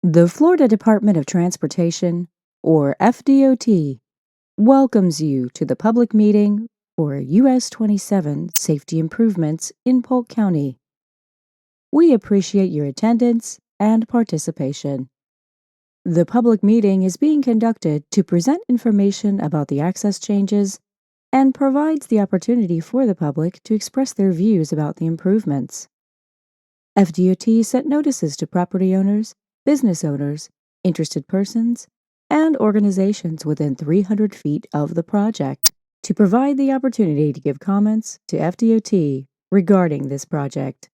The Florida Department of Transportation, or FDOT, welcomes you to the public meeting for US 27 Safety Improvements in Polk County. We appreciate your attendance and participation. The public meeting is being conducted to present information about the access changes and provides the opportunity for the public to express their views about the improvements. FDOT sent notices to property owners, business owners, interested persons, and organizations within 300 feet of the project to provide the opportunity to give comments to FDOT regarding this project.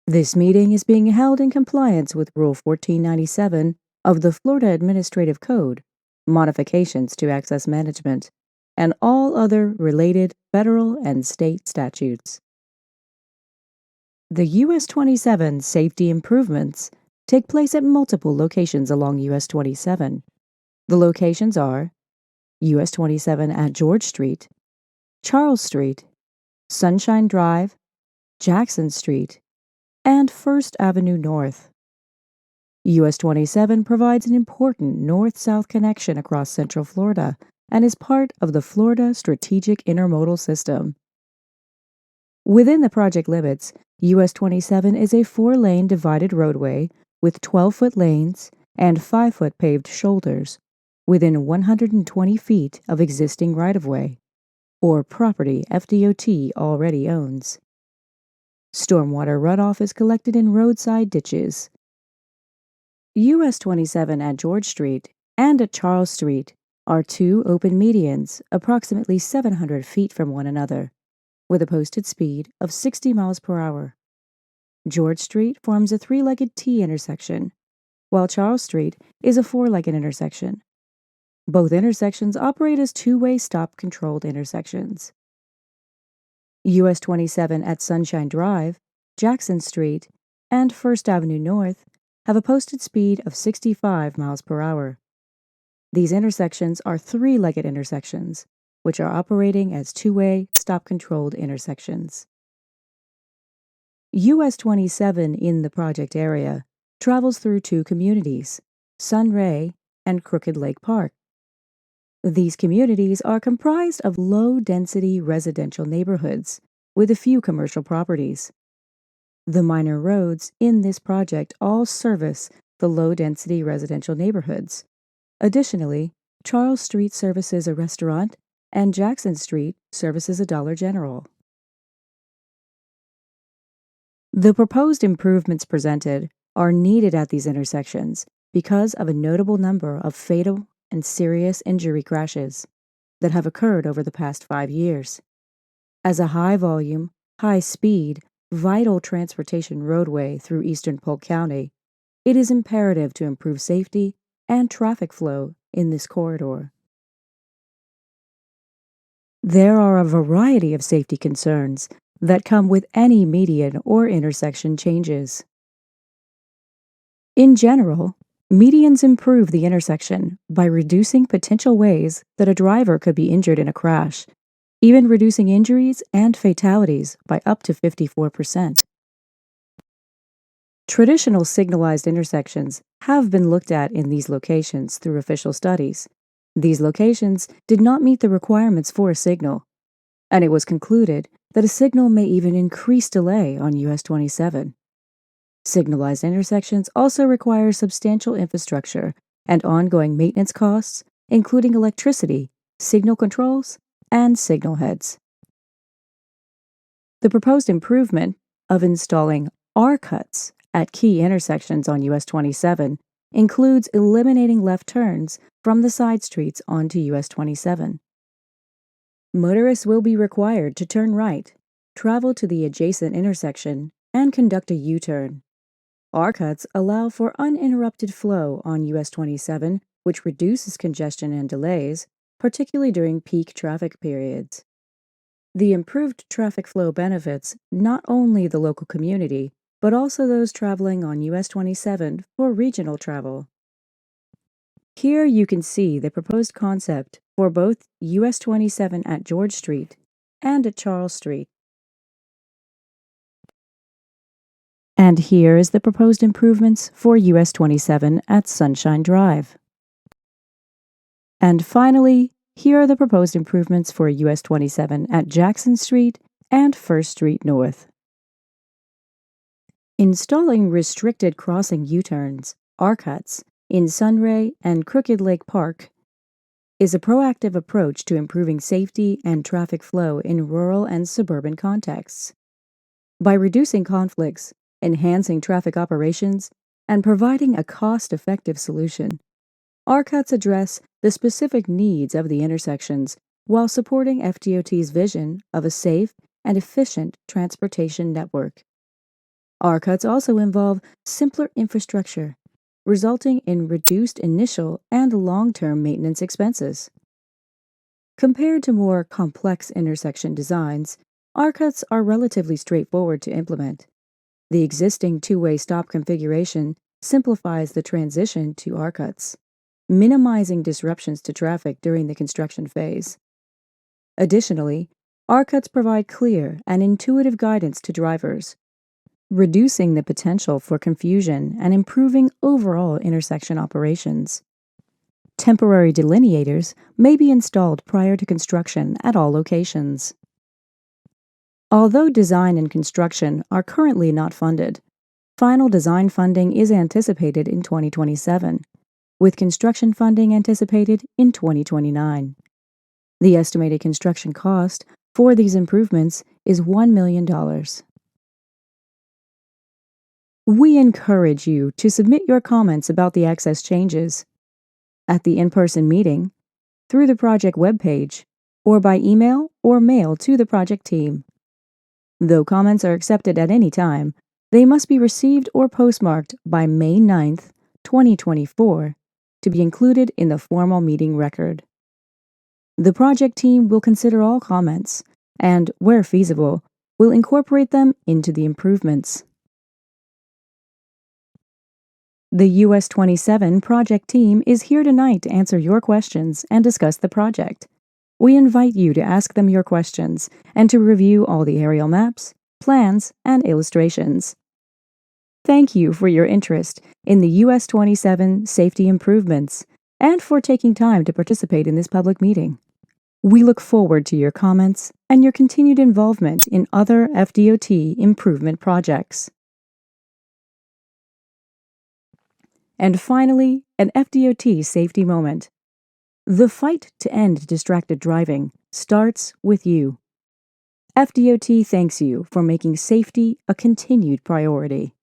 This meeting is being held in compliance with Rule 1497 of the Florida Administrative Code, Modifications to Access Management, and all other related federal and state statutes. The US 27 safety improvements take place at multiple locations along US 27. The locations are US 27 at George Street, Charles Street, Sunshine Drive, Jackson Street, and First Avenue North. US 27 provides an important north-south connection across Central Florida and is part of the Florida Strategic Intermodal System. Within the project limits, US 27 is a 4-lane divided roadway with 12-foot lanes and 5-foot paved shoulders within 120 feet of existing right-of-way, or property FDOT already owns. Stormwater runoff is collected in roadside ditches. US 27 at George Street and at Charles Street are two open medians approximately 700 feet from one another, with a posted speed of 60 miles per hour. George Street forms a 3-legged T intersection, while Charles Street is a 4-legged intersection. Both intersections operate as two-way stop-controlled intersections. US 27 at Sunshine Drive, Jackson Street, and First Avenue North have a posted speed of 65 miles per hour. These intersections are 3-legged intersections, which are operating as two-way stop-controlled intersections. US 27 in the project area travels through two communities, Sunray and Crooked Lake Park. These communities are comprised of low-density residential neighborhoods with a few commercial properties. The minor roads in this project all service the low-density residential neighborhoods. Additionally, Charles Street services a restaurant and Jackson Street services a Dollar General. The proposed improvements presented are needed at these intersections because of a notable number of fatal and serious injury crashes that have occurred over the past 5 years. As a high-volume, high-speed, vital transportation roadway through eastern Polk County, it is imperative to improve safety and traffic flow in this corridor. There are a variety of safety concerns that come with any median or intersection changes. In general, medians improve the intersection by reducing potential ways that a driver could be injured in a crash, even reducing injuries and fatalities by up to 54%. Traditional signalized intersections have been looked at in these locations through official studies. These locations did not meet the requirements for a signal, and it was concluded that a signal may even increase delay on US 27. Signalized intersections also require substantial infrastructure and ongoing maintenance costs, including electricity, signal controls, and signal heads. The proposed improvement of installing R-cuts at key intersections on US 27 includes eliminating left turns from the side streets onto US 27. Motorists will be required to turn right, travel to the adjacent intersection, and conduct a U-turn. R-cuts allow for uninterrupted flow on US 27, which reduces congestion and delays, particularly during peak traffic periods. The improved traffic flow benefits not only the local community, but also those traveling on US 27 for regional travel. Here you can see the proposed concept for both US 27 at George Street and at Charles Street. And here is the proposed improvements for US 27 at Sunshine Drive. And finally, here are the proposed improvements for US 27 at Jackson Street and First Street North. Installing restricted crossing U-turns, R-cuts, in Sunray and Crooked Lake Park is a proactive approach to improving safety and traffic flow in rural and suburban contexts. By reducing conflicts, enhancing traffic operations, and providing a cost-effective solution, R-cuts address the specific needs of the intersections while supporting FDOT's vision of a safe and efficient transportation network. R-cuts also involve simpler infrastructure, resulting in reduced initial and long-term maintenance expenses. Compared to more complex intersection designs, R-cuts are relatively straightforward to implement. The existing two-way stop configuration simplifies the transition to R-cuts, minimizing disruptions to traffic during the construction phase. Additionally, R-cuts provide clear and intuitive guidance to drivers, reducing the potential for confusion and improving overall intersection operations. Temporary delineators may be installed prior to construction at all locations. Although design and construction are currently not funded, final design funding is anticipated in 2027, with construction funding anticipated in 2029. The estimated construction cost for these improvements is $1 million. We encourage you to submit your comments about the access changes at the in-person meeting, through the project webpage, or by email or mail to the project team. Though comments are accepted at any time, they must be received or postmarked by May 9th, 2024, to be included in the formal meeting record. The project team will consider all comments and, where feasible, will incorporate them into the improvements. The US 27 project team is here tonight to answer your questions and discuss the project. We invite you to ask them your questions and to review all the aerial maps, plans, and illustrations. Thank you for your interest in the US 27 safety improvements and for taking time to participate in this public meeting. We look forward to your comments and your continued involvement in other FDOT improvement projects. And finally, an FDOT safety moment. The fight to end distracted driving starts with you. FDOT thanks you for making safety a continued priority.